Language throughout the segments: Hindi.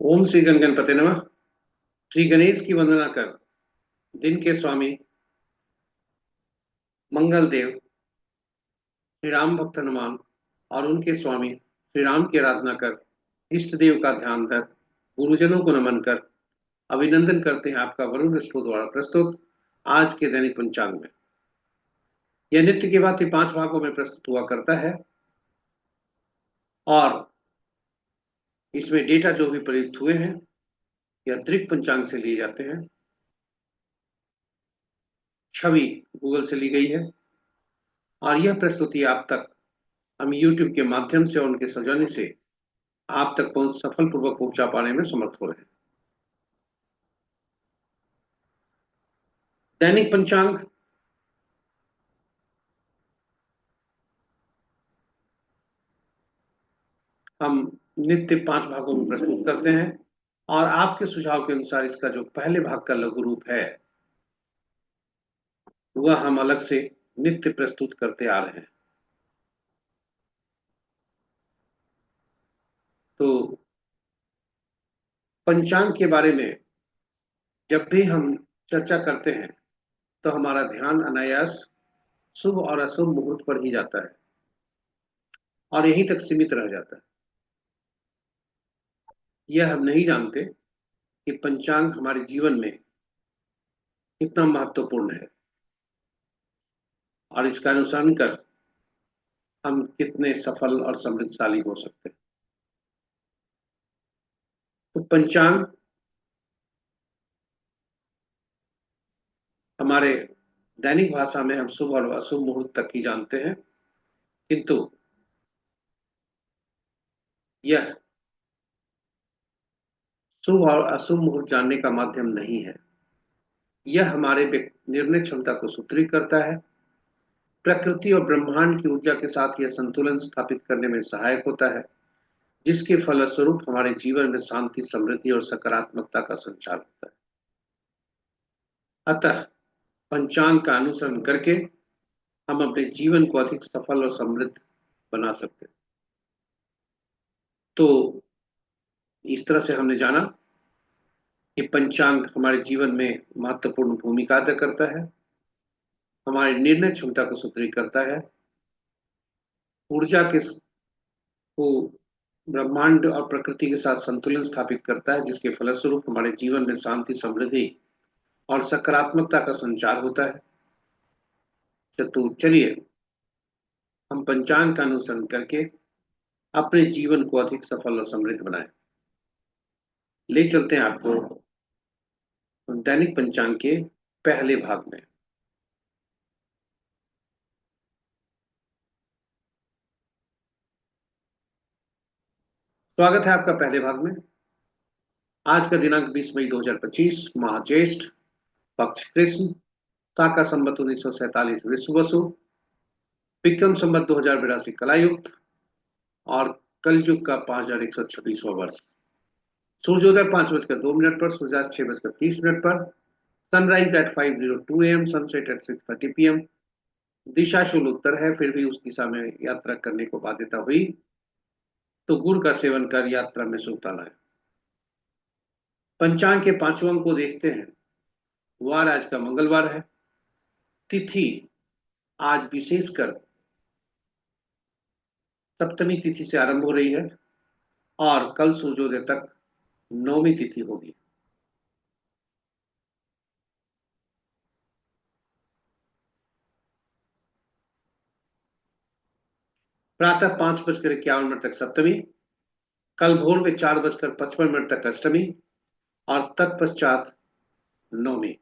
ओम श्री गणपते नमः। श्री गणेश की वंदना कर दिन के स्वामी मंगल देव श्री राम भक्त हनुमान और उनके स्वामी श्री राम की आराधना कर, इष्ट देव का ध्यान कर, गुरुजनों को नमन कर, अभिनंदन करते हैं आपका वरुण रश्मि द्वारा प्रस्तुत आज के दैनिक पंचांग में। यह नित्य की भांति 5 भागों में प्रस्तुत हुआ करता है और इसमें डेटा जो भी प्रयुक्त हुए हैं यह दृक पंचांग से लिए जाते हैं। छवि गूगल से ली गई है और यह प्रस्तुति आप तक हम YouTube के माध्यम से और उनके सौजन्य से आप तक पहुंच सफलपूर्वक पहुंचा पाने में समर्थ हो रहे हैं। दैनिक पंचांग हम नित्य 5 भागों में प्रस्तुत करते हैं और आपके सुझाव के अनुसार इसका जो पहले भाग का लघु रूप है वह हम अलग से नित्य प्रस्तुत करते आ रहे हैं। तो पंचांग के बारे में जब भी हम चर्चा करते हैं तो हमारा ध्यान अनायास शुभ और अशुभ मुहूर्त पर ही जाता है और यहीं तक सीमित रह जाता है। यह हम नहीं जानते कि पंचांग हमारे जीवन में कितना महत्वपूर्ण है और इसका अनुसरण कर हम कितने सफल और समृद्धशाली हो सकते हैं। तो पंचांग हमारे दैनिक भाषा में हम शुभ और अशुभ मुहूर्त तक ही जानते हैं, किंतु यह शुभ और अशुभ मुहूर्त जानने का माध्यम नहीं है। यह हमारे निर्णय क्षमता को सुदृढ़ करता है। प्रकृति और ब्रह्मांड की ऊर्जा के साथ यह संतुलन स्थापित करने में सहायक होता है, जिसके फलस्वरूप हमारे जीवन में शांति, समृद्धि और सकारात्मकता का संचार होता है। अतः पंचांग का अनुसरण करके हम अपने जीवन को अधिक सफल और समृद्ध बना सकते हैं। तो इस तरह से हमने जाना कि पंचांग हमारे जीवन में महत्वपूर्ण भूमिका अदा करता है, हमारी निर्णय क्षमता को सुदृढ़ करता है, ऊर्जा के को ब्रह्मांड और प्रकृति के साथ संतुलन स्थापित करता है, जिसके फलस्वरूप हमारे जीवन में शांति, समृद्धि और सकारात्मकता का संचार होता है। तो चलिए हम पंचांग का अनुसरण करके अपने जीवन को अधिक सफल और समृद्ध बनाएं। ले चलते हैं आपको दैनिक पंचांग के पहले भाग में। स्वागत है आपका पहले भाग में। आज का दिनांक 20 मई 2025, माह ज्येष्ठ, पक्ष कृष्ण, शाका संवत 1947 विश्व वसु, विक्रम संवत 2082 कलायुक्त और कलयुग का 5126वां वर्ष। सूर्योदय 5:02 पर, सूर्यास्त 6:30 पर, sunrise at 5:02 AM, sunset at 6:30 PM। दिशा शूल उत्तर है, फिर भी उस दिशा में यात्रा करने को बाध्यता हुई तो गुड़ का सेवन कर यात्रा में शुभता लाए। पंचांग के 5 अंक को देखते हैं। वार आज का मंगलवार है। तिथि आज विशेषकर सप्तमी तिथि से आरंभ हो रही है और कल सूर्योदय तक नौमी तिथि होगी। प्रातः 5:51 तक सप्तमी, कल भोर में 4:55 तक अष्टमी और तत्पश्चात नौमी।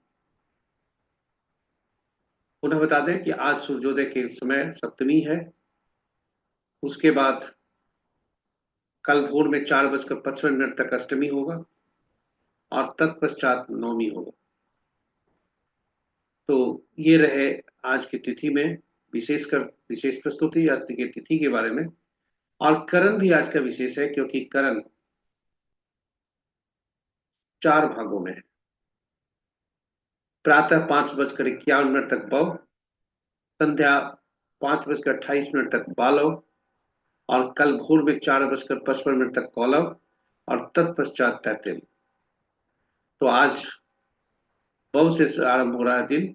पुनः बता दें कि आज सूर्योदय के समय सप्तमी है, उसके बाद कल भोर में 4:55 तक अष्टमी होगा और तत्पश्चात नौमी होगा। तो ये रहे आज की तिथि में विशेषकर विशेष प्रस्तुति आज की तिथि के बारे में। और करण भी आज का विशेष है, क्योंकि करण 4 भागों में है। प्रातः 5:51 तक बव, संध्या 5:28 तक बालव और कल भोर में 4:55 तक कौलव और तत्पश्चात तैतिल। तो आज बव से आरंभ हो रहा है दिन,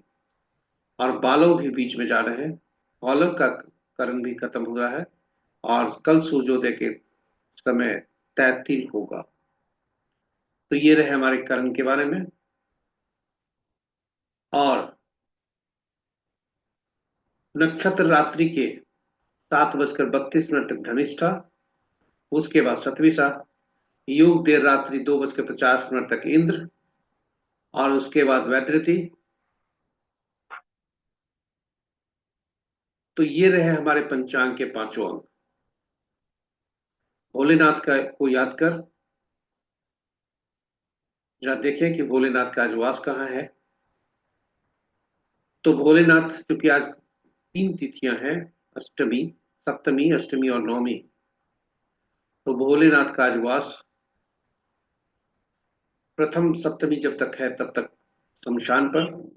और बालव भी बीच में जा रहे हैं। बालव का करण भी खत्म हो रहा है, और कल सूर्योदय के समय तैतिल होगा। तो ये रहे हमारे करण के बारे में। और नक्षत्र रात्रि के 7:32 तक धनिष्ठा, उसके बाद सतविशा, योग देर रात्रि 2:50 तक इंद्र, और उसके बाद वैधृति। तो ये रहे हमारे पंचांग के पांचों अंक। भोलेनाथ का को याद कर जरा देखें कि भोलेनाथ का आज वास कहाँ है। तो भोलेनाथ, चूंकि आज 3 तिथियां हैं, अष्टमी, सप्तमी, अष्टमी और नवमी, तो भोलेनाथ का आज वास प्रथम सप्तमी जब तक है तब तक शमशान पर,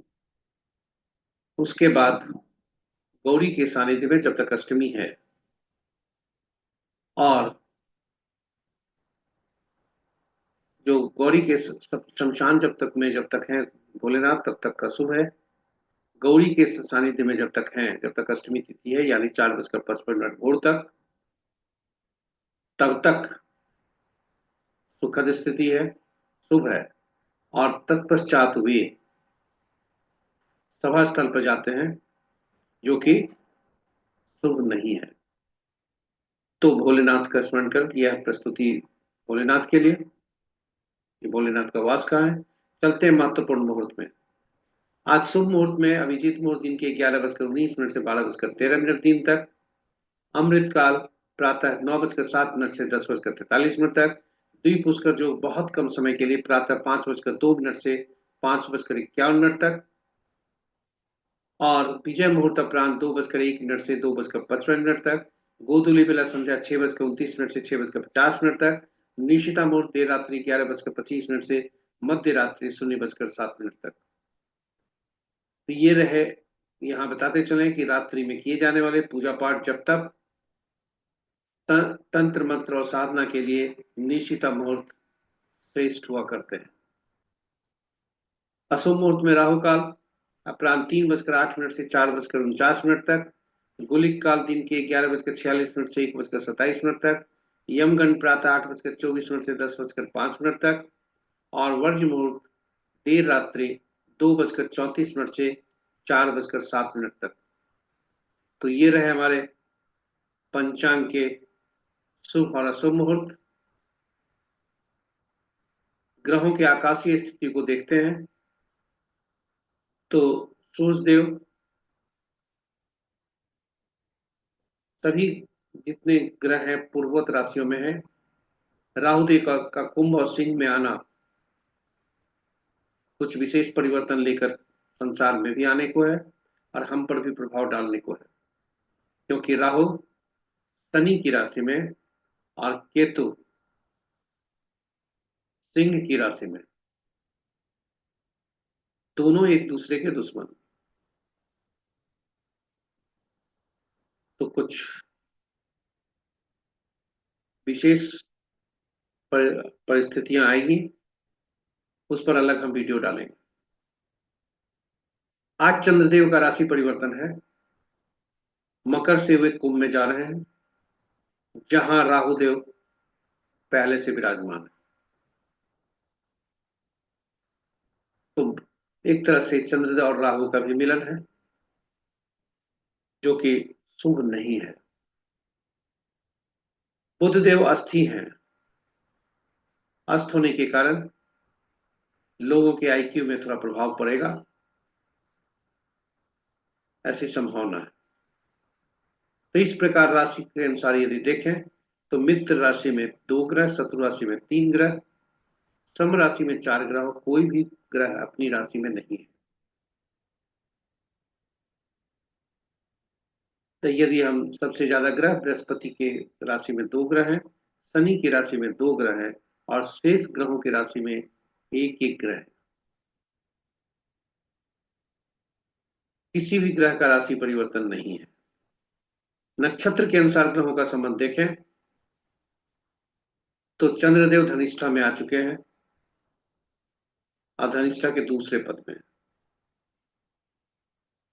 उसके बाद गौरी के सानिध्य में जब तक अष्टमी है, और जो गौरी के शमशान जब तक है भोलेनाथ तब तक का शुभ है। गौरी के सानिध्य में जब तक है, जब तक अष्टमी तिथि है, यानी 4:55 भोर तक, तब तक सुखद स्थिति है, शुभ है। और तत्पश्चात वे सभा स्थल पर जाते हैं, जो कि शुभ नहीं है। तो भोलेनाथ का स्मरण कर यह प्रस्तुति भोलेनाथ के लिए, कि भोलेनाथ का वास कहाँ है। चलते हैं महत्वपूर्ण मुहूर्त में। आज शुभ मुहूर्त में अभिजीत मुहूर्त दिन के 11:19 से 12:13 दिन तक। अमृत काल प्रातः 9:07 से 10:43 तक। द्विपुष्कर जो बहुत कम समय के लिए प्रातः 5:02 से 5:51 तक। और विजय मुहूर्त अपराह्न 2:01 से 2:55 तक। गोधूली बेला संध्या 6:29 से 6:50 तक। निशिता मुहूर्त देर रात्रि 11:25 से मध्य रात्रि 0:07 तक। तो ये रहे, यहाँ बताते चले कि रात्रि में किए जाने वाले पूजा पाठ जब तक तंत्र मंत्र और साधना के लिए निशिता मुहूर्त श्रेष्ठ हुआ करते हैं। अशुभ मुहूर्त में राहु काल अपराह्न 3:08 से 4:49 तक। गुलिक काल दिन के 11:46 से 1:27 तक। यमगंड प्रातः 8:24 से 10:05 तक। और वर्ज मुहूर्त देर रात्रि 2:34 से 4:07 तक। तो ये रहे हमारे पंचांग के शुभ और अशुभ मुहूर्त। ग्रहों के आकाशीय स्थिति को देखते हैं। तो सूर्यदेव सभी जितने ग्रह हैं पूर्वोत्तर राशियों में हैं। राहुदेव का कुंभ और सिंह में आना कुछ विशेष परिवर्तन लेकर संसार में भी आने को है, और हम पर भी प्रभाव डालने को है। क्योंकि राहु शनि की राशि में और केतु सिंह की राशि में, दोनों एक दूसरे के दुश्मन। तो कुछ विशेष परिस्थितियां आएगी, उस पर अलग हम वीडियो डालेंगे। आज चंद्रदेव का राशि परिवर्तन है। मकर से वे कुंभ में जा रहे हैं, जहां राहुदेव पहले से विराजमान है। तो एक तरह से चंद्र और राहु का भी मिलन है, जो कि शुभ नहीं है। बुधदेव अस्थि हैं। अस्त होने के कारण लोगों के आईक्यू में थोड़ा प्रभाव पड़ेगा, ऐसी संभावना है। तो इस प्रकार राशि के अनुसार यदि देखें तो मित्र राशि में 2 ग्रह, शत्रु राशि में 3 ग्रह, सम राशि में 4 ग्रह, कोई भी ग्रह अपनी राशि में नहीं है। तो यदि हम सबसे ज्यादा ग्रह बृहस्पति के राशि में 2 ग्रह हैं, शनि की राशि में 2 ग्रह हैं, और शेष ग्रहों की राशि में एक एक ग्रह है। किसी भी ग्रह का राशि परिवर्तन नहीं है। नक्षत्र के अनुसार ग्रहों का संबंध देखें तो चंद्रदेव धनिष्ठा में आ चुके हैं और धनिष्ठा के दूसरे पद में।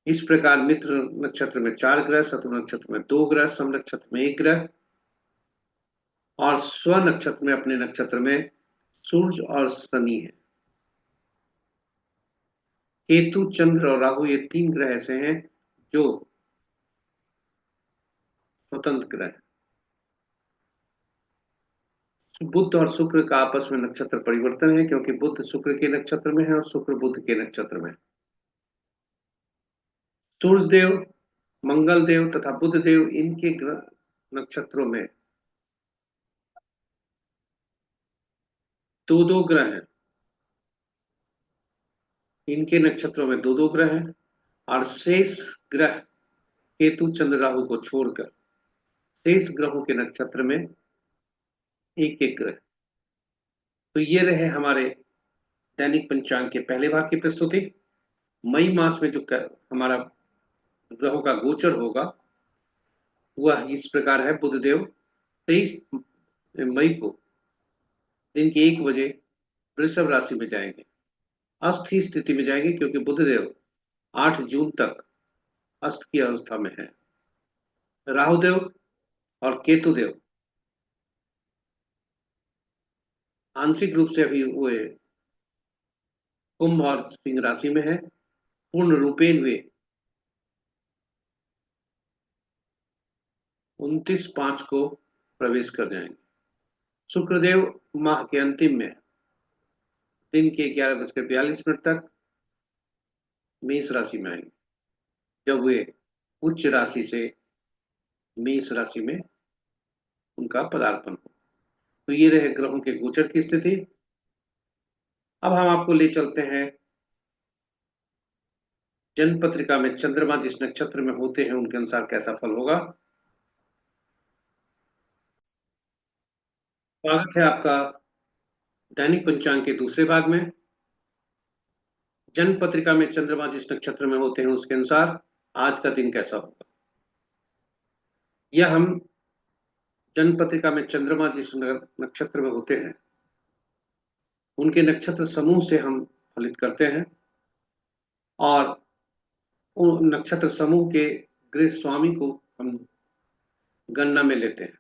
इस प्रकार मित्र नक्षत्र में 4 ग्रह, शत्रु नक्षत्र में 2 ग्रह, सम नक्षत्र में 1 ग्रह और स्व नक्षत्र में अपने नक्षत्र में सूर्य और शनि है। केतु, चंद्र और राहु ये 3 ग्रह ऐसे हैं जो स्वतंत्र ग्रह हैं। बुध और शुक्र का आपस में नक्षत्र परिवर्तन है, क्योंकि बुध शुक्र के नक्षत्र में है और शुक्र बुध के नक्षत्र में है। सूर्य देव, मंगल देव तथा बुध देव इनके नक्षत्रों में दो दो ग्रह हैं। इनके नक्षत्रों में दो दो ग्रह हैं और शेष ग्रह केतु, चंद्र, राहु को छोड़कर शेष ग्रहों के नक्षत्र में एक एक ग्रह। तो ये रहे हमारे दैनिक पंचांग के पहले भाग की प्रस्तुति। मई मास में जो हमारा ग्रहों का गोचर होगा वह इस प्रकार है। बुधदेव 23 मई को दिन के 1 बजे वृषभ राशि में जाएंगे, अस्थि स्थिति में जाएंगे, क्योंकि बुधदेव 8 जून तक अस्त की अवस्था में है। राहुदेव और केतुदेव आंशिक रूप से अभी वे कुंभ और सिंह राशि में है, पूर्ण रूपेण वे 29/5 को प्रवेश कर जाएंगे। शुक्रदेव माह के अंतिम में दिन के 11:42 तक मेष राशि में आएंगे, जब वे उच्च राशि से मेष राशि में उनका पदार्पण हो। तो ये रहे ग्रहों के गोचर की स्थिति। अब हम आपको ले चलते हैं जन्म पत्रिका में चंद्रमा जिस नक्षत्र में होते हैं उनके अनुसार कैसा फल होगा। स्वागत है आपका दैनिक पंचांग के दूसरे भाग में। जन्म पत्रिका में चंद्रमा जिस नक्षत्र में होते हैं उसके अनुसार आज का दिन कैसा होगा। यह हम जन्म पत्रिका में चंद्रमा जिस नक्षत्र में होते हैं उनके नक्षत्र समूह से हम फलित करते हैं और उन नक्षत्र समूह के गृह स्वामी को हम गणना में लेते हैं।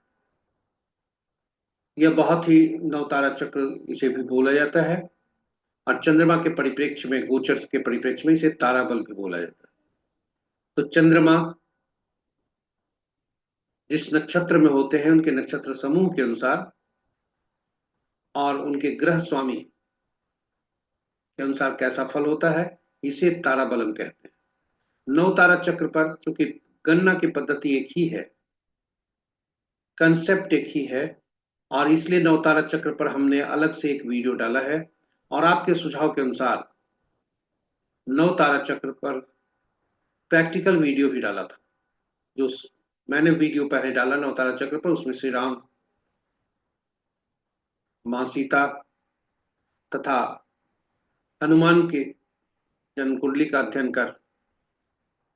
यह बहुत ही नवतारा चक्र इसे भी बोला जाता है और चंद्रमा के परिप्रेक्ष्य में, गोचर के परिप्रेक्ष्य में इसे तारा बल भी बोला जाता है। तो चंद्रमा जिस नक्षत्र में होते हैं उनके नक्षत्र समूह के अनुसार और उनके ग्रह स्वामी के अनुसार कैसा फल होता है, इसे तारा बलम कहते हैं। नौ तारा चक्र पर चूंकि गणना की पद्धति एक ही है, कंसेप्ट एक ही है, और इसलिए नौ तारा चक्र पर हमने अलग से एक वीडियो डाला है और आपके सुझाव के अनुसार नौ तारा चक्र पर प्रैक्टिकल वीडियो भी डाला था। जो मैंने वीडियो पहले डाला नौ तारा चक्र पर, उसमें श्री राम, मां सीता तथा हनुमान के जन्म कुंडली का अध्ययन कर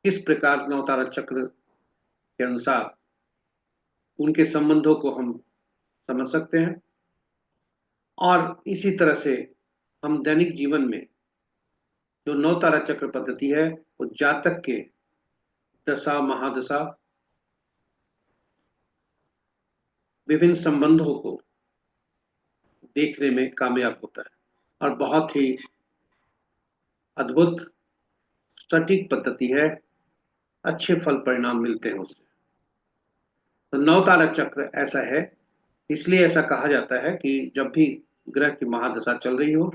किस प्रकार नौ तारा चक्र के अनुसार उनके संबंधों को हम समझ सकते हैं। और इसी तरह से हम दैनिक जीवन में जो नौ तारा चक्र पद्धति है वो जातक के दशा, महादशा, विभिन्न संबंधों को देखने में कामयाब होता है और बहुत ही अद्भुत सटीक पद्धति है। अच्छे फल परिणाम मिलते हैं उससे। तो नौ तारा चक्र ऐसा है, इसलिए ऐसा कहा जाता है कि जब भी ग्रह की महादशा चल रही हो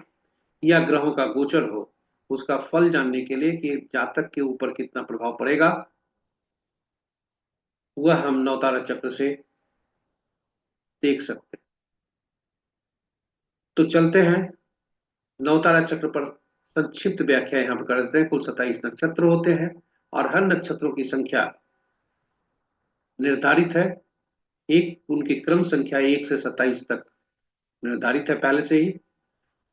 या ग्रहों का गोचर हो, उसका फल जानने के लिए कि जातक के ऊपर कितना प्रभाव पड़ेगा वह हम नौ तारा चक्र से देख सकते हैं। तो चलते हैं नौ तारा चक्र पर संक्षिप्त व्याख्या यहां पर करते हैं। कुल 27 नक्षत्र होते हैं और हर नक्षत्रों की संख्या निर्धारित है। एक उनकी क्रम संख्या 1 से 27 तक निर्धारित है पहले से ही।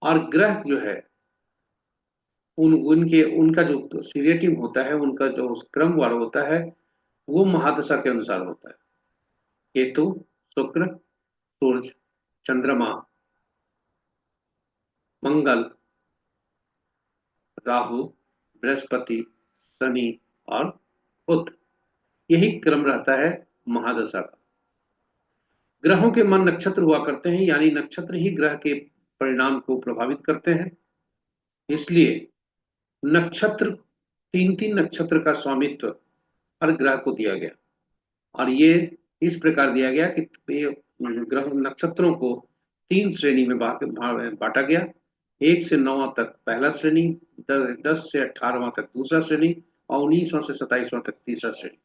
और ग्रह जो है उनका जो सीरियटिव होता है, उनका जो क्रमवार होता है वो महादशा के अनुसार होता है। केतु, शुक्र, सूर्य चंद्रमा, मंगल, राहु, बृहस्पति, शनि और बुध। यही क्रम रहता है महादशा का। ग्रहों के मन नक्षत्र हुआ करते हैं, यानी नक्षत्र ही ग्रह के परिणाम को प्रभावित करते हैं। इसलिए नक्षत्र, तीन तीन नक्षत्र का स्वामित्व हर ग्रह को दिया गया, और ये इस प्रकार दिया गया कि ये ग्रह नक्षत्रों को तीन श्रेणी में बांटा गया। 1 से 9 तक पहला श्रेणी, 10 से 18वां तक दूसरा श्रेणी, और 19वां से 27वां तक तीसरा श्रेणी।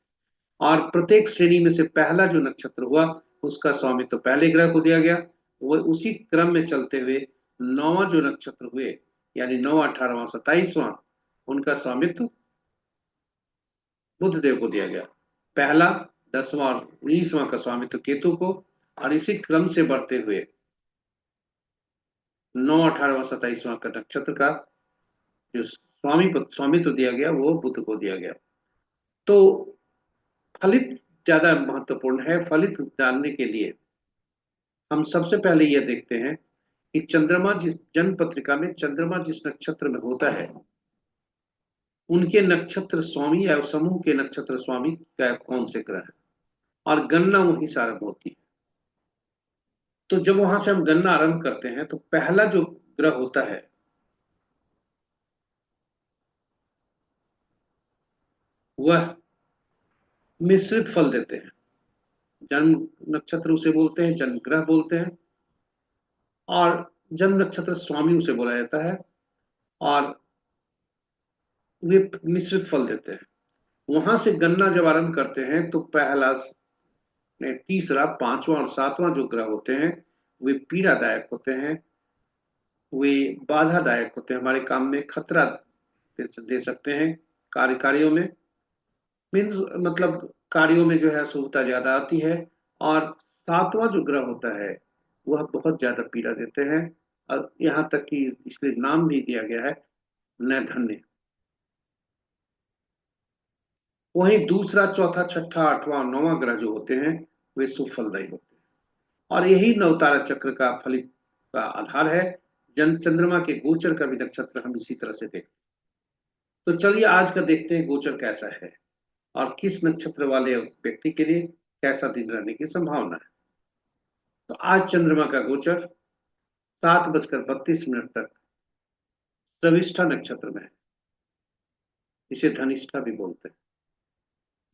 और प्रत्येक श्रेणी में से पहला जो नक्षत्र हुआ उसका स्वामित्व तो पहले ग्रह को दिया गया। वो उसी क्रम में चलते हुए नौवां जो नक्षत्र हुए, यानी 9वां, 18वां, 27वां, उनका स्वामित्व बुध देव को दिया गया। पहला, 10वां और 19वां का स्वामित्व केतु को, और इसी क्रम से बढ़ते हुए 9, 18वां, 27वां का नक्षत्र का जो स्वामित्व दिया गया वो बुध को दिया गया। तो फलित ज्यादा महत्वपूर्ण है। फलित जानने के लिए हम सबसे पहले यह देखते हैं कि चंद्रमा जिस जन्म पत्रिका में चंद्रमा जिस नक्षत्र में होता है, उनके नक्षत्र स्वामी या समूह के नक्षत्र स्वामी क्या कौन से ग्रह है, और गणना वहीं से आरंभ होती है। तो जब वहां से हम गणना आरंभ करते हैं तो पहला जो ग्रह होता है वह मिश्रित फल देते हैं। जन्म नक्षत्र उसे बोलते हैं, जन्म ग्रह बोलते हैं, और जन्म नक्षत्र स्वामी उसे बोला जाता है, और वे मिश्रित फल देते हैं। वहां से गणना जब आरंभ करते हैं तो पहला, तीसरा, पांचवा और सातवां जो ग्रह होते हैं वे पीड़ादायक होते हैं, वे बाधादायक होते हैं, हमारे काम में खतरा दे सकते हैं। कार्यों में, मीन्स मतलब कार्यों में जो है अशुभता ज्यादा आती है। और सातवां जो ग्रह होता है वह बहुत ज्यादा पीड़ा देते हैं, और यहाँ तक कि इसलिए नाम भी दिया गया है नैधन्य। वहीं दूसरा, चौथा, छठा, आठवां, नौवां ग्रह जो होते हैं वे सुफलदायी होते हैं। और यही नवतारा चक्र का फलित का आधार है। जन चंद्रमा के गोचर का भी नक्षत्र हम इसी तरह से देखते हैं। तो चलिए आज का देखते हैं गोचर कैसा है, और किस नक्षत्र वाले व्यक्ति के लिए कैसा दिन रहने की संभावना है। तो आज चंद्रमा का गोचर 7:32 तक शर्विष्ठा नक्षत्र में है, इसे धनिष्ठा भी बोलते हैं,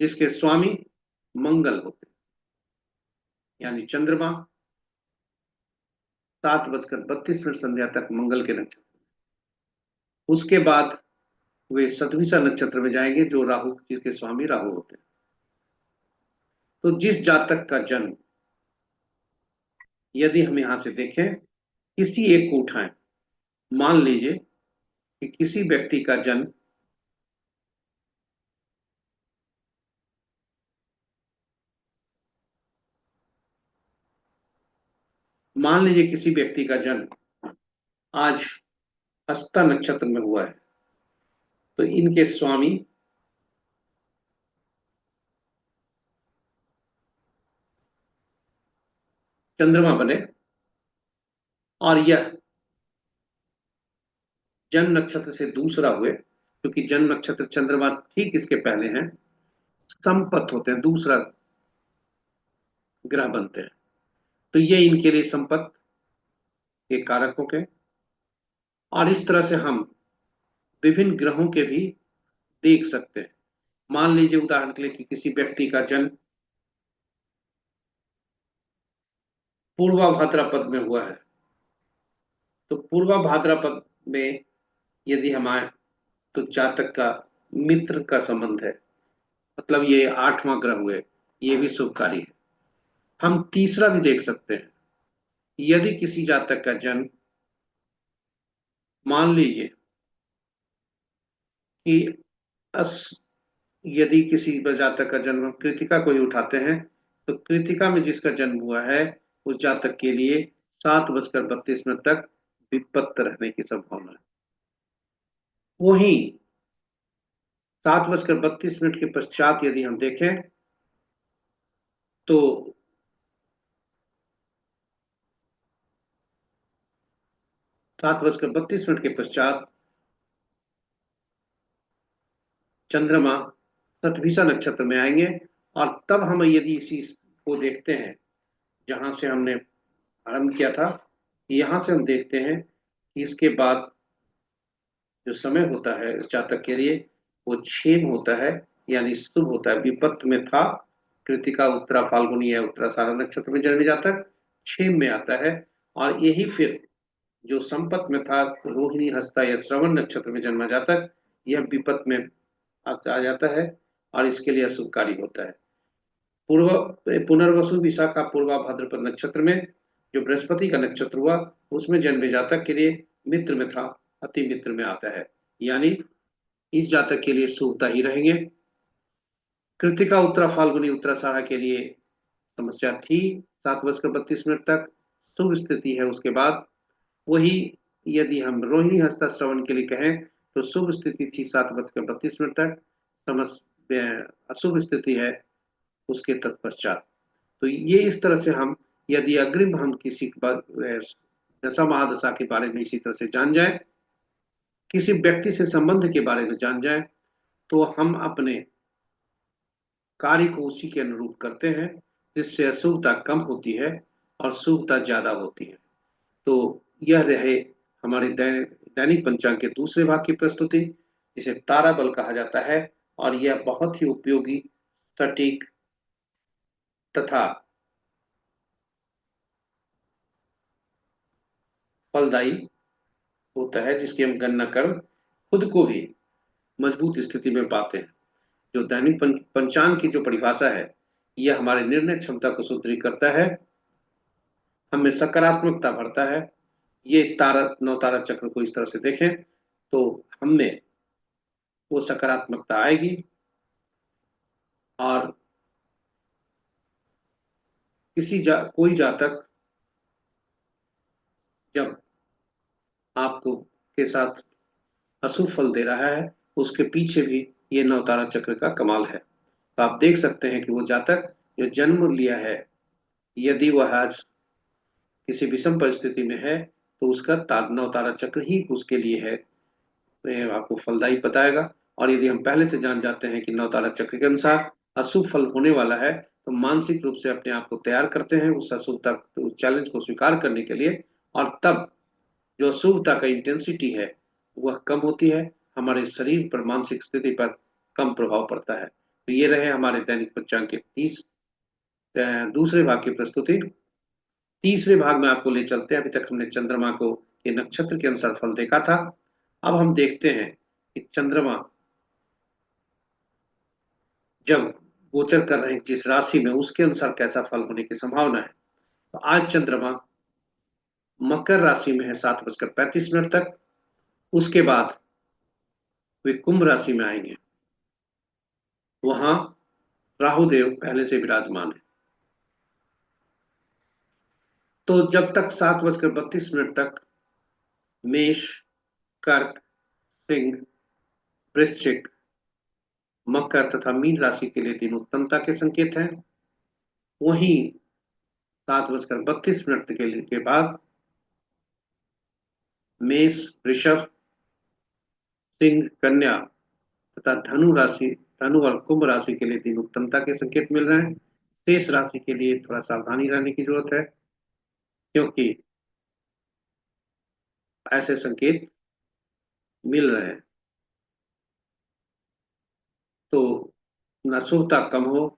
जिसके स्वामी मंगल होते हैं, यानी चंद्रमा 7:32 संध्या तक मंगल के नक्षत्र। उसके बाद वे सतविषा नक्षत्र में जाएंगे, जो राहु, जिसके स्वामी राहु होते हैं। तो जिस जातक का जन्म, यदि हम यहां से देखें, किसी एक को उठाएं, मान लीजिए कि किसी व्यक्ति का जन्म मान लीजिए किसी व्यक्ति का जन्म आज हस्ता नक्षत्र में हुआ है, तो इनके स्वामी चंद्रमा बने, और यह जन्म नक्षत्र से दूसरा हुए, क्योंकि जन्म नक्षत्र चंद्रमा ठीक इसके पहले हैं, संपत होते हैं, दूसरा ग्रह बनते हैं। तो ये इनके लिए संपत के कारक हो गए। और इस तरह से हम विभिन्न ग्रहों के भी देख सकते हैं। मान लीजिए उदाहरण के लिए कि किसी व्यक्ति का जन्म पूर्वा भाद्रपद में हुआ है, तो पूर्वा भाद्रपद में यदि हम आए तो जातक का मित्र का संबंध है, मतलब ये 8वां ग्रह हुए, ये भी शुभकारी है। हम तीसरा भी देख सकते हैं, यदि किसी जातक का जन्म, मान लीजिए कि अस यदि किसी जातक का जन्म, कृतिका को ही उठाते हैं, तो कृतिका में जिसका जन्म हुआ है उस जातक के लिए 7:32 तक विपत्त रहने की संभावना है। वहीं 7:32 के पश्चात यदि हम देखें तो 7:32 के पश्चात चंद्रमा शतभिषा नक्षत्र में आएंगे। और तब हम यदि इसी को देखते हैं जहां से हमने आरंभ किया था, यहां से हम देखते हैं कि इसके बाद जो समय होता है इस जातक के लिए वो क्षेम होता है, यानी शुभ होता है। विपत्त में था, कृतिका उत्तरा फाल्गुनी या उत्तराषाढ़ा नक्षत्र में जन्मे जातक क्षेम में आता है। और यही फिर जो संपत में था, रोहिणी हस्ता या श्रवण नक्षत्र में जन्मा जातक, यह विपत्त में आ जाता है और इसके लिए अशुभकारी होता है। पूर्व पुनर्वसु विशाखा पूर्वा भाद्रपद नक्षत्र में जो बृहस्पति का नक्षत्र हुआ, उसमें जन्मे जातक के लिए मित्र में था, अति मित्र में आता है, यानी इस जातक के लिए शुभता ही रहेंगे। कृतिका उत्तरा फाल्गुनी उत्तराषाढ़ा के लिए समस्या थी 7:32 तक, शुभ स्थिति है उसके बाद। वही यदि हम रोहिणी हस्ता श्रवण के लिए कहें तो शुभ स्थिति थी 7:32 तक, अशुभ स्थिति है उसके तत्पश्चात। तो ये इस तरह से हम यदि अग्रिम हम किसी दशा महादशा के बारे में इसी तरह से जान जाए, किसी व्यक्ति से संबंध के बारे में जान जाए, तो हम अपने कार्य को उसी के अनुरूप करते हैं, जिससे अशुभता कम होती है और शुभता ज्यादा होती है। तो यह रहे हमारे दैनिक पंचांग के दूसरे भाग की प्रस्तुति, जिसे तारा बल कहा जाता है। और यह बहुत ही उपयोगी, सटीक तथा फलदायी होता है, जिसकी हम गणना कर खुद को भी मजबूत स्थिति में पाते हैं। जो दैनिक पंचांग की जो परिभाषा है, यह हमारे निर्णय क्षमता को सुदृढ़ करता है, हमें सकारात्मकता भरता है। ये तारा नवतारा चक्र को इस तरह से देखें तो हमें वो सकारात्मकता आएगी। और कोई जातक जब आपको के साथ अशुभ फल दे रहा है, उसके पीछे भी ये नवतारा चक्र का कमाल है। तो आप देख सकते हैं कि वो जातक जो जन्म लिया है, यदि वह आज किसी विषम परिस्थिति में है, तो उसका नवतारा चक्र ही उसके लिए है, आपको फलदायी बताएगा। और यदि हम पहले से जान जाते हैं कि नवतारा चक्र के अनुसार अशुभ फल होने वाला है, तो मानसिक रूप से अपने आप को तैयार करते हैं उस अशुभता, उस चैलेंज को स्वीकार करने के लिए। और तब जो अशुभता का इंटेंसिटी है वह कम होती है, हमारे शरीर पर, मानसिक स्थिति पर कम प्रभाव पड़ता है। तो ये रहे हमारे दैनिक पंचांग के दूसरे भाग की प्रस्तुति। तीसरे भाग में आपको ले चलते हैं। अभी तक हमने चंद्रमा को ये नक्षत्र के अनुसार फल देखा था। अब हम देखते हैं कि चंद्रमा जब गोचर कर रहे हैं जिस राशि में, उसके अनुसार कैसा फल होने की संभावना है। तो आज चंद्रमा मकर राशि में है 7:35 तक। उसके बाद वे कुंभ राशि में आएंगे, वहां राहुदेव पहले से विराजमान है। तो जब तक 7:32 तक मेष, कर्क, सिंह, वृश्चिक, मकर तथा मीन राशि के लिए दिन उत्तमता के संकेत हैं। वहीं 7:32 के बाद मेष, वृषभ, सिंह, कन्या तथा धनु और कुंभ राशि के लिए दिन उत्तमता के संकेत मिल रहे हैं। शेष राशि के लिए थोड़ा सावधानी रहने की जरूरत है, क्योंकि ऐसे संकेत मिल रहे हैं। तो न शुभता कम हो,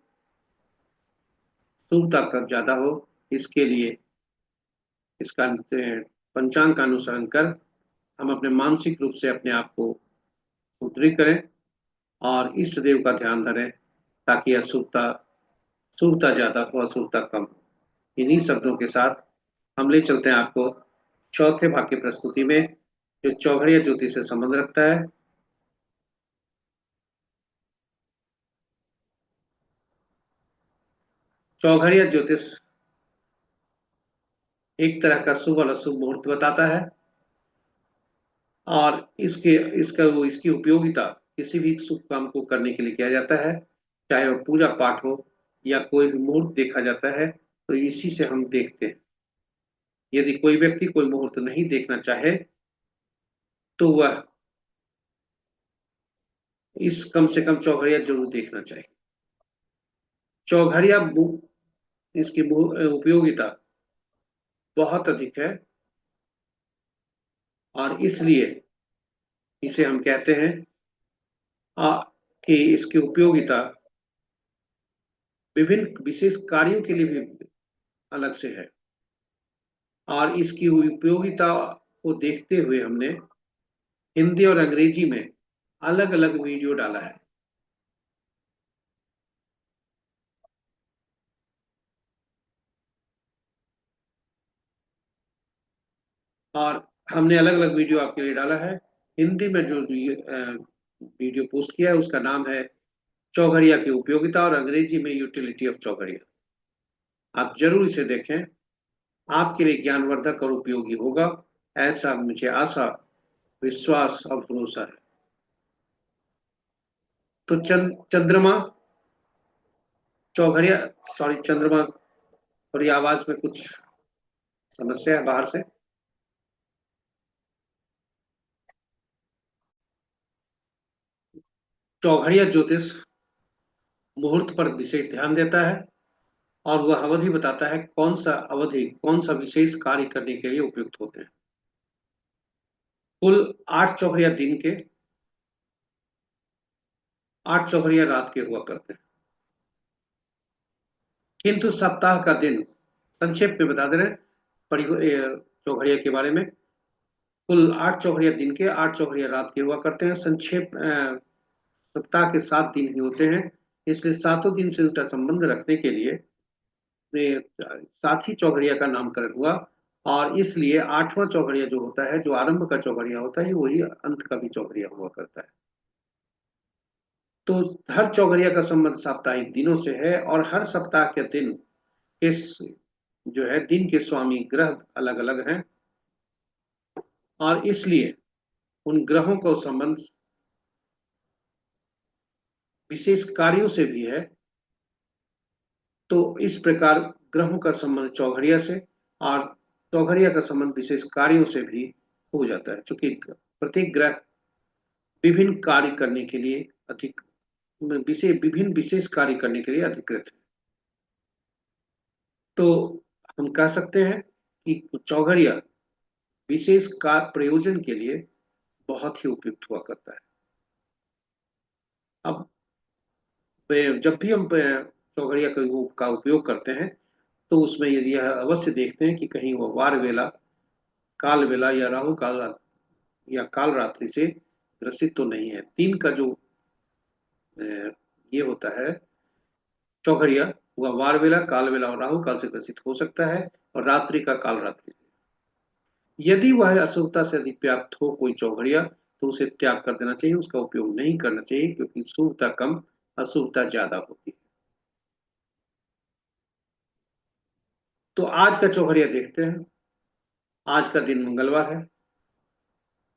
शुभता कम ज्यादा हो, इसके लिए इसका पंचांग का अनुसरण कर हम अपने मानसिक रूप से अपने आप को सुदृढ़ करें और इष्ट देव का ध्यान धरें, ताकि अशुभता शुभता ज्यादा हो, अशुभता कम हो। इन्हीं शब्दों के साथ हम ले चलते हैं आपको चौथे भाग की प्रस्तुति में, जो चौघड़िया ज्योतिष से संबंध रखता है। चौघड़िया ज्योतिष एक तरह का शुभ और अशुभ मुहूर्त बताता है। और इसकी उपयोगिता किसी भी शुभ काम को करने के लिए किया जाता है, चाहे वो पूजा पाठ हो या कोई भी मुहूर्त देखा जाता है, तो इसी से हम देखते हैं। यदि कोई व्यक्ति कोई मुहूर्त नहीं देखना चाहे, तो वह इस कम से कम चौघड़िया जरूर देखना चाहिए। चौघड़िया इसकी उपयोगिता बहुत अधिक है, और इसलिए इसे हम कहते हैं आ, कि इसकी उपयोगिता विभिन्न विशेष कार्यों के लिए भी अलग से है। और इसकी उपयोगिता को देखते हुए हमने हिंदी और अंग्रेजी में अलग अलग वीडियो डाला है। और हमने अलग अलग वीडियो आपके लिए डाला है। हिंदी में जो वीडियो पोस्ट किया है उसका नाम है चौघड़िया की उपयोगिता, और अंग्रेजी में यूटिलिटी ऑफ चौघड़िया। आप जरूर इसे देखें, आपके लिए ज्ञानवर्धक और उपयोगी होगा, ऐसा मुझे आशा, विश्वास और भरोसा है। तो चंद्रमा चौघड़िया, सॉरी चंद्रमा, थोड़ी आवाज में कुछ समस्या है बाहर से। चौघड़िया ज्योतिष मुहूर्त पर विशेष ध्यान देता है, और वह अवधि बताता है कौन सा विशेष कार्य करने के लिए उपयुक्त होते हैं। कुल 8 चौघड़िया दिन के, 8 चौघड़िया रात के हुआ करते हैं। किंतु सप्ताह का दिन, संक्षेप में बता दे रहे हैं चौघड़िया के बारे में। कुल 8 चौघड़िया दिन के, 8 चौघड़िया रात के हुआ करते हैं। संक्षेप सप्ताह के 7 दिन ही होते हैं, इसलिए सातों दिन से उनका संबंध रखने के लिए सात ही चौघड़िया का नामकरण हुआ। और इसलिए 8वां चौघड़िया जो होता है, जो आरंभ का चौघड़िया होता है, वही अंत का भी चौघड़िया हुआ करता है। तो हर चौघड़िया का संबंध साप्ताहिक दिनों से है, और हर सप्ताह के दिन के जो है दिन के स्वामी ग्रह अलग अलग हैं, और इसलिए उन ग्रहों का संबंध विशेष कार्यों से भी है। तो इस प्रकार ग्रहों का संबंध चौघड़िया से, और चौघड़िया का संबंध विशेष कार्यों से भी हो जाता है, क्योंकि प्रत्येक ग्रह विभिन्न कार्य करने के लिए अधिक विभिन्न विशेष कार्य करने के लिए अधिकृत है। तो हम कह सकते हैं कि चौघड़िया विशेष प्रयोजन के लिए बहुत ही उपयुक्त हुआ करता है। अब जब भी हम चौघड़िया का उपयोग करते हैं, तो उसमें यह अवश्य देखते हैं कि कहीं वो वार वेला, काल वेला या राहु काल या काल रात्रि से ग्रसित तो नहीं है। तीन का जो ये होता है चौघड़िया, वह वार वेला, काल वेला और राहु काल से ग्रसित हो सकता है, और रात्रि का काल रात्रि से। यदि वह अशुभता से अधिक व्याप्त हो कोई चौघड़िया, तो उसे त्याग कर देना चाहिए, उसका उपयोग नहीं करना चाहिए, क्योंकि शुभता कम, अशुभता ज्यादा होती है। तो आज का चौघड़िया देखते हैं। आज का दिन मंगलवार है।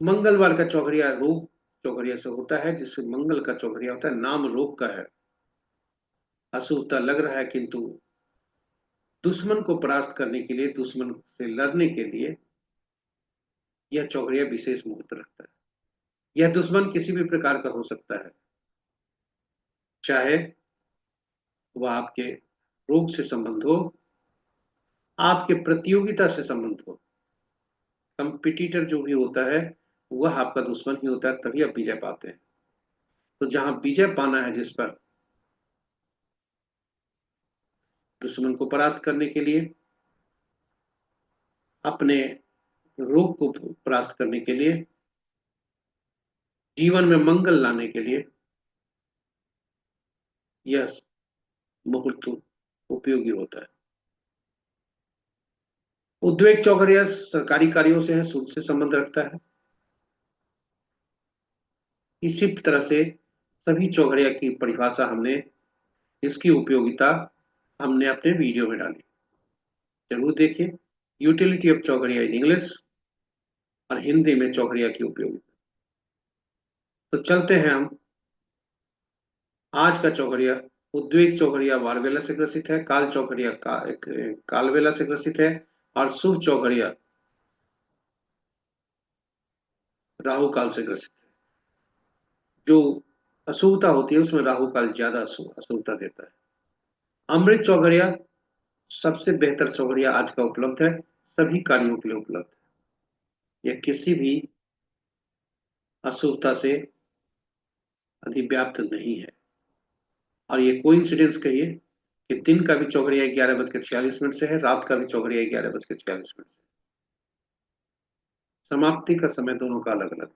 मंगलवार का चौघड़िया रोग चौघड़िया से होता है, जिससे मंगल का चौघड़िया होता है, नाम रोग का है। अशुभता लग रहा है, किंतु दुश्मन को परास्त करने के लिए, दुश्मन से लड़ने के लिए यह चौघड़िया विशेष मुहूर्त रखता है। यह दुश्मन किसी भी प्रकार का हो सकता है, चाहे वह आपके रोग से संबंध हो, आपके प्रतियोगिता से संबंध हो। कंपिटिटर जो भी होता है, वह आपका दुश्मन ही होता है, तभी आप विजय पाते हैं। तो जहां विजय पाना है जिस पर, दुश्मन को परास्त करने के लिए, अपने रोग को परास्त करने के लिए, जीवन में मंगल लाने के लिए, यह मुहूर्त उपयोगी होता है। उद्वेग चौघड़िया सरकारी कार्यों से है, सूद से संबंध रखता है। इसी तरह से सभी चौघड़िया की परिभाषा हमने, इसकी उपयोगिता हमने अपने वीडियो में डाली, जरूर देखिए। Utility of Choghadiya in English, और हिंदी में चौघड़िया की उपयोगिता। तो चलते हैं हम। आज का चौघड़िया, उद्वेग चौघड़िया वारवेला से ग्रसित है, काल चौघड़िया कालवेला से ग्रसित है, और शुभ चौघड़िया राहु काल से ग्रसित है। जो अशुभता होती है उसमें राहु काल ज्यादा अशुभता देता है। अमृत चौघड़िया सबसे बेहतर चौघड़िया आज का उपलब्ध है, सभी कार्यों के लिए उपलब्ध है। यह किसी भी अशुभता से अधिव्याप्त नहीं है। और ये कोइंसिडेंस कहिए कि दिन का भी चौघड़िया 11:46 से है, रात का भी चौघड़िया 11:46 से। समाप्ति का समय दोनों का अलग अलग।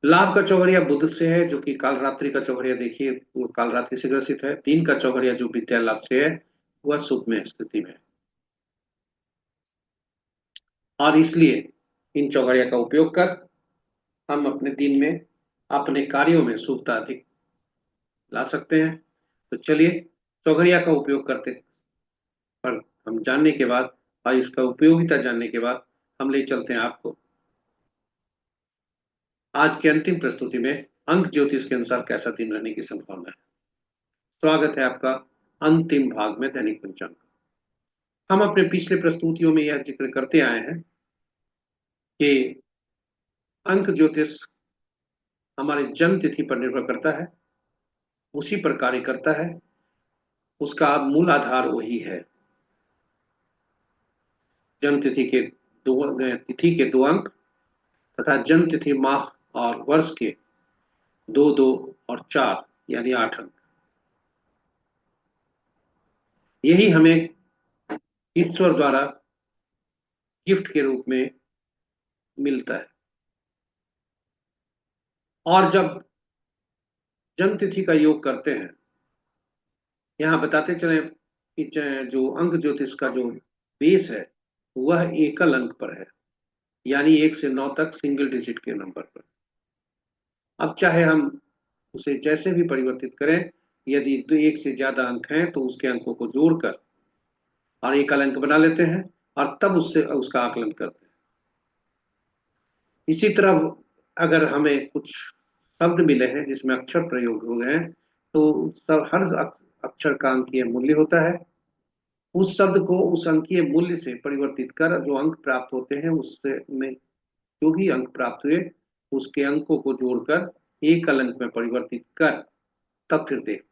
लाभ का चौघड़िया बुध से है, जो कि काल रात्रि का चौघड़िया देखिए वो काल रात्रि से ग्रसित है। दिन का चौघड़िया जो विद्या लाभ से है वह शुभ में स्थिति में है। और इसलिए इन चौघड़िया का उपयोग कर हम अपने दिन में अपने कार्यों में शुभता अधिक ला सकते हैं। तो चलिए चौघड़िया का उपयोग करते पर हम जानने के बाद और इसका उपयोगिता जानने के बाद हम ले चलते हैं आपको आज की अंतिम प्रस्तुति में। अंक ज्योतिष के अनुसार कैसा दिन रहने की संभावना है। स्वागत है आपका अंतिम भाग में दैनिक पंचांग। हम अपने पिछले प्रस्तुतियों में यह जिक्र करते आए हैं कि अंक ज्योतिष हमारे जन्म तिथि पर निर्भर करता है, उसी पर कार्य करता है, उसका मूल आधार वही है। जन्म तिथि के दो अंक तथा जन्म तिथि माह और वर्ष के 2, 2 और 4 यानी 8 अंक, यही हमें ईश्वर द्वारा गिफ्ट के रूप में मिलता है। और जब जन्म तिथि का योग करते हैं, यहाँ बताते चले कि जो अंक ज्योतिष का जो बेस है वह एकल अंक पर है, यानी 1 से 9 तक सिंगल डिजिट के नंबर पर। अब चाहे हम उसे जैसे भी परिवर्तित करें, यदि 1 से ज्यादा अंक हैं तो उसके अंकों को जोड़कर और एकल अंक बना लेते हैं और तब उससे उसका आकलन करते हैं। इसी तरह अगर हमें कुछ शब्द मिले हैं जिसमें अक्षर प्रयोग हुए हैं तो हर अक्षर का अंकीय मूल्य होता है। उस शब्द को उस अंकीय मूल्य से परिवर्तित कर जो अंक प्राप्त होते हैं उससे में जो भी अंक प्राप्त हुए उसके अंकों को जोड़कर एकल अंक में परिवर्तित कर तब फिर देखते हैं।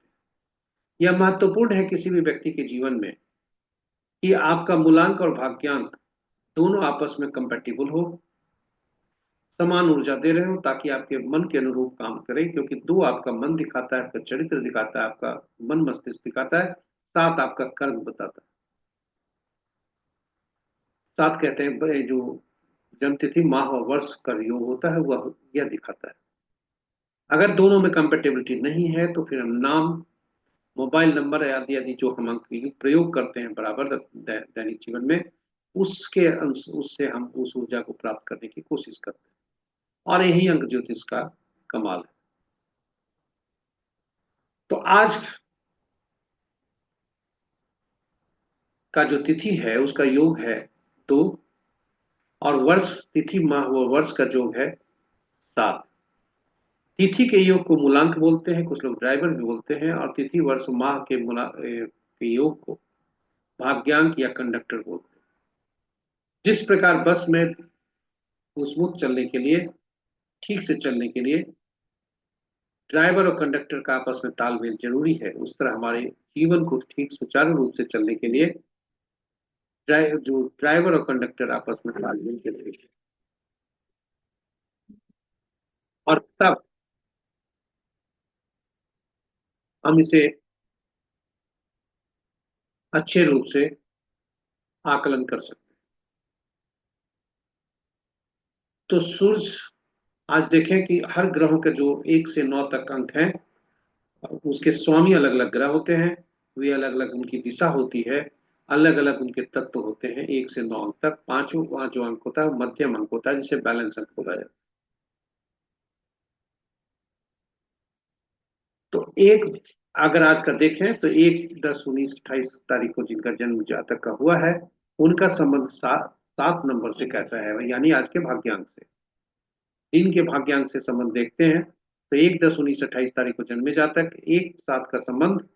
यह महत्वपूर्ण है किसी भी व्यक्ति के जीवन में कि आपका मूलांक और भाग्यांक दोनों आपस में कंपैटिबल हो, समान ऊर्जा दे रहे हो, ताकि आपके मन के अनुरूप काम करे। क्योंकि 2 आपका मन दिखाता है, आपका चरित्र दिखाता है, आपका मन मस्तिष्क दिखाता है, 7 आपका कर्म बताता है। 7 कहते हैं जो जन्म तिथि माह और वर्ष का योग होता है वह यह दिखाता है। अगर दोनों में कंपेटेबिलिटी नहीं है तो फिर हम नाम, मोबाइल नंबर आदि आदि जो हम अंक प्रयोग करते हैं बराबर दैनिक जीवन में, उससे हम उस ऊर्जा को प्राप्त करने की कोशिश करते हैं। और यही अंक ज्योतिष का कमाल है। तो आज का जो तिथि है उसका योग है 2, और वर्ष तिथि माह व वर्ष का योग है 7। तिथि के योग को मूलांक बोलते हैं, कुछ लोग ड्राइवर भी बोलते हैं, और तिथि वर्ष माह के योग को भाग्यांक या कंडक्टर बोलते हैं। जिस प्रकार बस में स्मूथ चलने के लिए, ठीक से चलने के लिए ड्राइवर और कंडक्टर का आपस में तालमेल जरूरी है, उस तरह हमारे जीवन को ठीक सुचारू रूप से चलने के लिए जो ड्राइवर और कंडक्टर आपस में तालमेल जरूरी है। और तब हम इसे अच्छे रूप से आकलन कर सकते हैं। तो सूर्य, आज देखें कि हर ग्रहों के जो 1 से 9 तक अंक हैं उसके स्वामी अलग अलग ग्रह होते हैं, वे अलग अलग उनकी दिशा होती है, अलग अलग उनके तत्व होते हैं। 1 से 9 अंक तक पांचों जो अंक होता है वो मध्यम अंक होता है, जिसे बैलेंस अंक बोला जाता है। तो एक, अगर आज का देखें तो 1, 10, 19, 28 तारीख को जिनका जन्म जातक का हुआ है उनका संबंध 7 नंबर से कैसा है, यानी आज के भाग्यांक से। दिन के भाग्यांक से संबंध देखते हैं तो 1, 10, 19, 28 तारीख को जन्मे जातक 1, 7 का संबंध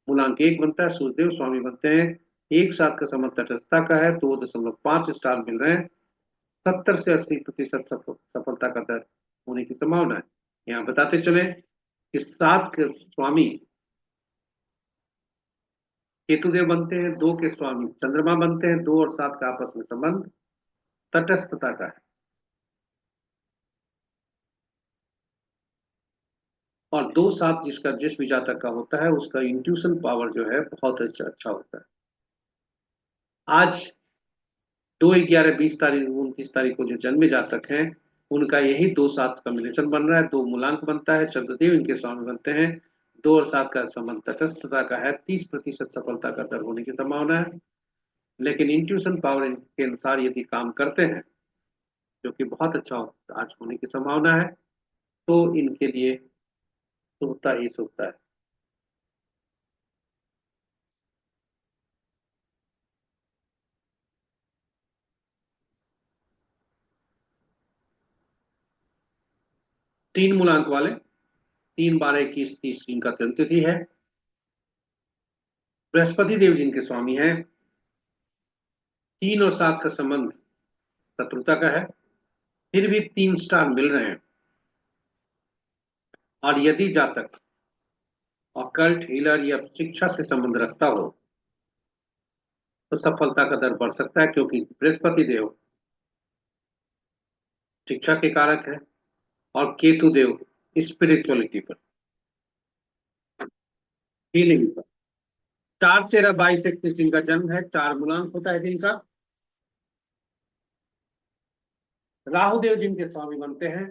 मूलांक 1 बनता है, सूर्यदेव स्वामी बनते हैं। 1, 7 का संबंध तटस्थता का है, 2.5 स्टार मिल रहे हैं। 70 से 80% सफलता का दर होने की संभावना है। यहाँ बताते चले कि 7 के स्वामी केतुदेव बनते हैं, 2 के स्वामी चंद्रमा बनते हैं, 2 और 7 का आपस में संबंध तटस्थता का है। और 2 7 जिसका जिस भी जातक का होता है उसका इंट्यूशन पावर जो है बहुत अच्छा होता है। आज 2 11 20 तारीख 29 तारीख को जो जन्मे जातक हैं उनका यही 2 7 कॉम्बिनेशन बन रहा है, 2 मूलांक बनता है, चंद्रदेव इनके स्वामी बनते हैं, 2 और 7 का संबंध तटस्थता का है, 30% सफलता का दर होने की संभावना है। लेकिन इंट्यूशन पावर इनके अनुसार यदि काम करते हैं जो कि बहुत अच्छा आज होने की संभावना है, तो इनके लिए शुभता ही शुभता है। तीन मूलांक वाले 3 12 21 30 जिनका जन्मतिथि है, बृहस्पति देव जिनके स्वामी हैं, 3 और 7 का संबंध शत्रुता का है, फिर भी 3 स्टार मिल रहे हैं। और यदि जातक ऑकल्ट हीलर या शिक्षा से संबंध रखता हो तो सफलता का दर बढ़ सकता है, क्योंकि बृहस्पति देव शिक्षा के कारक है और केतु देव स्पिरिचुअलिटी पर, हीलिंग पर। 4 13 22 21 जिनका जन्म है, 4 मूलांक होता है जिनका, राहु देव जिनके स्वामी बनते हैं,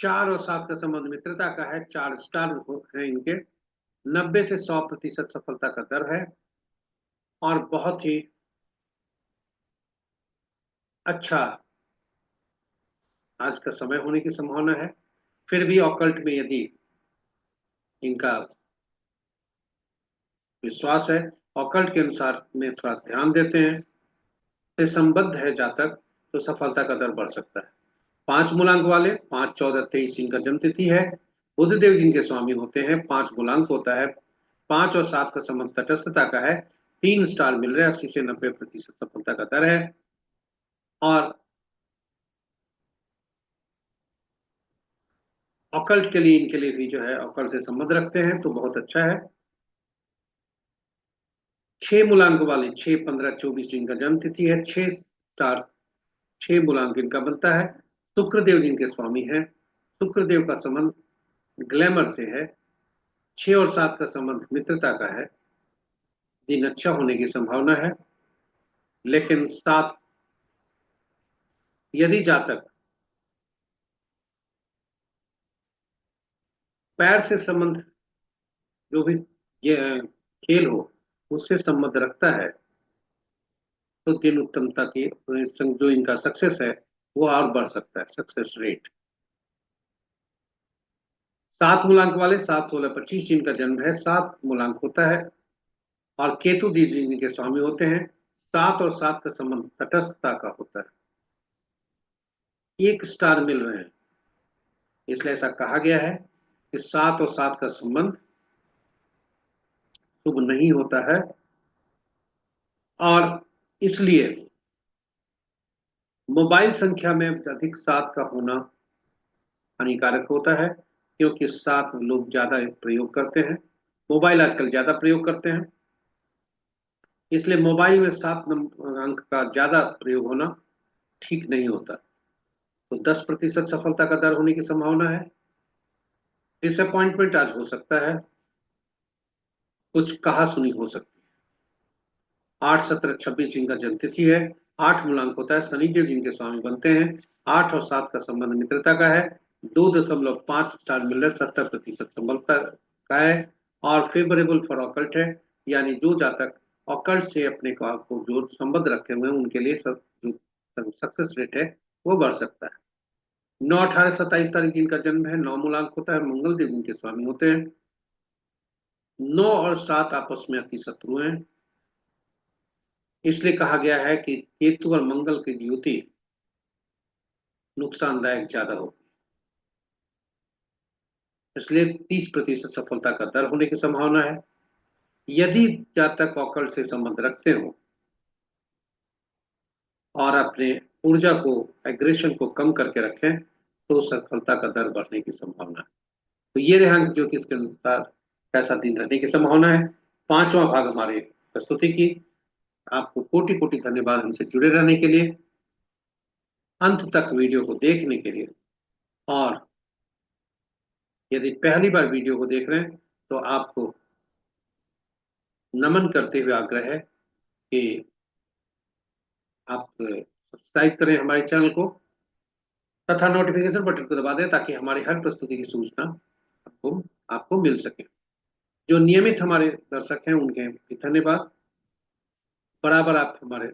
4 और 7 का संबंध मित्रता का है, 4 स्टार है इनके, 90 से 100% सफलता का दर है और बहुत ही अच्छा आज का समय होने की संभावना है। फिर भी ऑकल्ट में यदि इनका विश्वास है, ऑकल्ट के अनुसार में थोड़ा ध्यान देते हैं, से संबद्ध है जातक, तो सफलता का दर बढ़ सकता है। 5 मूलांक वाले 5 14 23 जिनका जन्म तिथि है, बुध देव जिनके स्वामी होते हैं, 5 मूलांक होता है, 5 और 7 का संबंध तटस्थता का है, 3 स्टार मिल रहे हैं, 80 से 90% सफलता का दर है। और ऑकल्ट के लिए इनके लिए भी जो है ऑकल्ट से संबंध रखते हैं तो बहुत अच्छा है। 6 मूलांक वाले 6 15 24 जिनका जन्म तिथि है, 6 स्टार 6 मूलांक इनका बनता है, शुक्रदेव जिनके स्वामी हैं, शुक्रदेव का संबंध ग्लैमर से है, 6 और 7 का संबंध मित्रता का है, दिन अच्छा होने की संभावना है। लेकिन 7 यदि जातक पैर से संबंध जो भी ये खेल हो उससे संबंध रखता है तो दिन उत्तमता की जो इनका सक्सेस है वो और बढ़ सकता है, सक्सेस रेट। 7 मूलांक वाले 7 16 25 जिनका जन्म है, 7 मूलांक होता है और केतु जी जिनके स्वामी होते हैं, 7 और 7 का संबंध तटस्थता का होता है, 1 स्टार मिल रहे हैं, इसलिए ऐसा कहा गया है कि 7 और 7 का संबंध शुभ नहीं होता है और इसलिए मोबाइल संख्या में अधिक 7 का होना हानिकारक होता है, क्योंकि 7 लोग ज्यादा प्रयोग करते हैं, मोबाइल आजकल ज्यादा प्रयोग करते हैं, इसलिए मोबाइल में 7 अंक का ज्यादा प्रयोग होना ठीक नहीं होता। तो 10% सफलता का दर होने की संभावना है। डिसअपॉइंटमेंट आज हो सकता है, कुछ कहा सुनी हो सकती है। 8 17 26 जिनका जन्मतिथि है, 8 मूलांक होता है, शनिदेव जिनके स्वामी बनते हैं, 8 और 7 का संबंध मित्रता का है, 2.5 स्टार मिल रहा है, 70% संबलता का है और फेवरेबल फॉर ऑकल्ट है, यानी जो जातक ऑकल्ट से अपने को जो संबंध रखे हुए हैं उनके लिए सब जो सक्सेस रेट है वो बढ़ सकता है। 9 18 27 तारीख जिनका जन्म है, 9 मूलांक होता है, मंगल देव जिनके स्वामी होते हैं, 9 और 7 आपस में अति शत्रु हैं, इसलिए कहा गया है कि केतु और मंगल की युति नुकसानदायक ज्यादा होगी, इसलिए 30% सफलता का दर होने की संभावना है। यदि जातक ऑकल्ट से संबंध रखते हो और अपने ऊर्जा को, एग्रेशन को कम करके रखें, तो सफलता का दर बढ़ने की संभावना है। तो ये रहे अंक ज्योतिष के अनुसार कैसा दिन रहने की संभावना है। पांचवा भाग हमारे प्रस्तुति की। आपको कोटि कोटि धन्यवाद हमसे जुड़े रहने के लिए, अंत तक वीडियो को देखने के लिए। और यदि पहली बार वीडियो को देख रहे हैं तो आपको नमन करते हुए आग्रह है कि आप सब्सक्राइब करें हमारे चैनल को तथा नोटिफिकेशन बटन को दबा दें, ताकि हमारी हर प्रस्तुति की सूचना आपको आपको मिल सके। जो नियमित हमारे दर्शक हैं उनके भी धन्यवाद। बराबर आप हमारे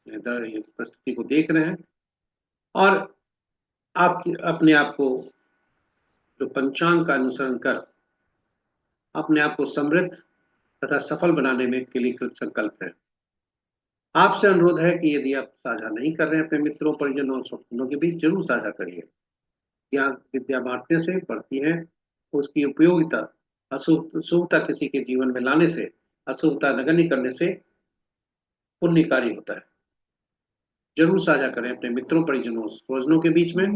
ये प्रस्तुति को देख रहे हैं और आप अपने आप को जो पंचांग का अनुसरण कर अपने आप को समृद्ध तथा सफल बनाने में के लिए कृत संकल्प है। आपसे अनुरोध है कि यदि आप साझा नहीं कर रहे हैं अपने मित्रों, परिजनों और स्वजनों के बीच, जरूर साझा करिए। ज्ञान विद्या बांटने से बढ़ती है, उसकी उपयोगिता शुभता किसी के जीवन में लाने से, अशुभता नगण्य करने से पुण्यकारी होता है। जरूर साझा करें अपने मित्रों, परिजनों, स्वजनों के बीच में।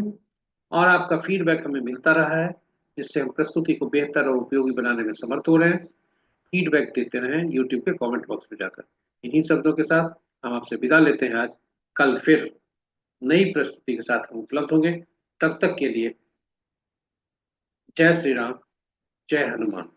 और आपका फीडबैक हमें मिलता रहा है, जिससे हम प्रस्तुति को बेहतर और उपयोगी बनाने में समर्थ हो रहे हैं। फीडबैक देते रहें यूट्यूब के कमेंट बॉक्स में जाकर। इन्हीं शब्दों के साथ हम आपसे विदा लेते हैं आज। कल फिर नई प्रस्तुति के साथ हम उपलब्ध होंगे। तब तक के लिए जय श्री राम, जय हनुमान।